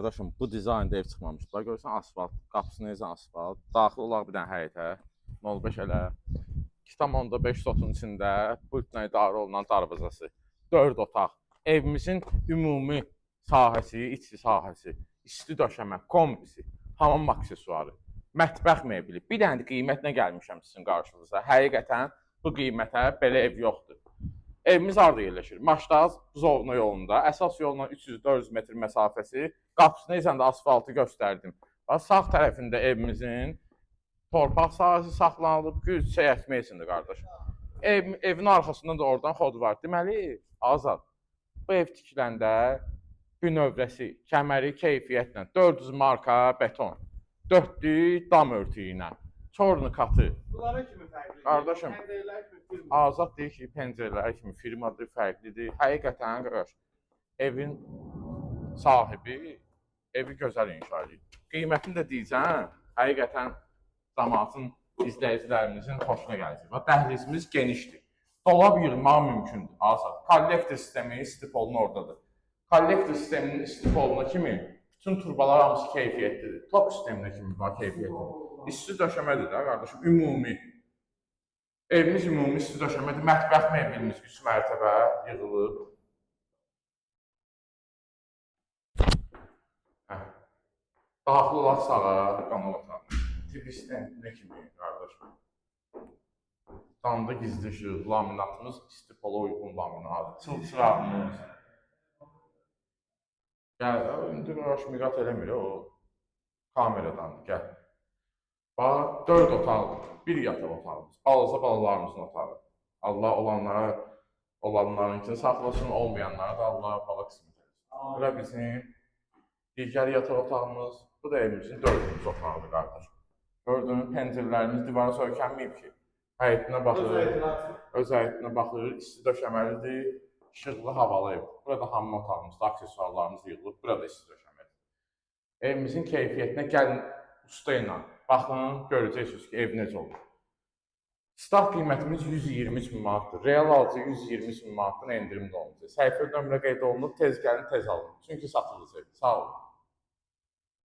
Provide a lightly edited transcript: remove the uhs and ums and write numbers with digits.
Qardaşım, bu dizaynda ev çıxmamışdı. Görürsən asfalt, qapısı necə asfalt. Daxil olaq bir dənə həyətə. 05 elə. 2,5 sotun içində pultla idarə olunan darvazası. 4 otaq. Evimizin ümumi sahəsi, içi sahəsi, isti döşəmə, kombisi, hamam aksesuarı, mətbəx mebeli. Bir dənə də qiymətlə gəlmişəm sizin qarşınıza. Həqiqətən bu qiymətə belə ev yoxdur. Evimiz harada yerləşir? Maşdaz Zovna yolunda. Əsas yolla 300-400 metr məsafəsi. Qapısını isə də asfaltı göstərdim. Sağ tərəfində evimizin torpaq sahəsi saxlanılıb. Güc çəkmək üçündür, qardaş. Evin arxasında da oradan xod var. Deməli, Azad, bu ev tikiləndə bünövrəsi, kəməri keyfiyyətlə, 400 marka beton, 4'lük dam örtüyü ilə, çornu katı. Bunlara kimi fərqlidir? Qardaşım, Pəncərələr kimi firma. Azad deyir ki, pəncərələri kimi firmadır, fərqlidir. Həqiqətən qardaş, evin sahibi evi gözəl inşa edir. Qiymətini də deyəcəm, həqiqətən cəmaatın, izləyicilərimizin xoşuna gələcək. Dəhlizimiz genişdir. Dolab yığmaq mümkündür. Azad. Kollektor sistemi istipolun oradadır. Kollektor sisteminin istipoluna kimi bütün turbalar hamısı keyfiyyətlidir. Top sisteminə kimi var keyfiyyətlidir. İsti döşəmədir də qardaşım, ümumi. Evimiz ümumi isti döşəmədir. Mətbəx mebelimiz 3 mərtəbə yığılıb. Daxil olaq sağa, qanal otağı. Tibisdən nə kimi qardaşım? Damda gizli işıq, laminatımız istipola uyğun laminat, çılçırağımız. Gəl, indi şmiqat eləmir, o kameradandır, gəl. Bax, 4 otaq, bir yataq otağımız, balaca balalarımızın otağı. Allah olanlarınkini saxlasın, olmayanlara da Allah bala qismət edin. Bura bizim digər yataq otağımız, bu da evimizin 4-cü otağıdır, qardaş. Gördüyünüz pəncərələrimiz divara söykənməyib ki. Həyətinə baxır, öz həyətinə baxır, isti döşəməlidir, işıqlı, havalı ev. Burada hamam otağımızda aksesuarlarımız yığılıb, burada isti döşəməlidir. Evimizin keyfiyyətinə gəlin usta ilə baxın, görəcəksiniz ki, ev necə olur. Start qiymətimiz 123 min manatdır. Real alıcı 123 min manatdan endirimli olunacaq. Səhifə nömrə qeyd olunub, tez gəlin, tez alın. Çünki satılacaq. Sağ olun.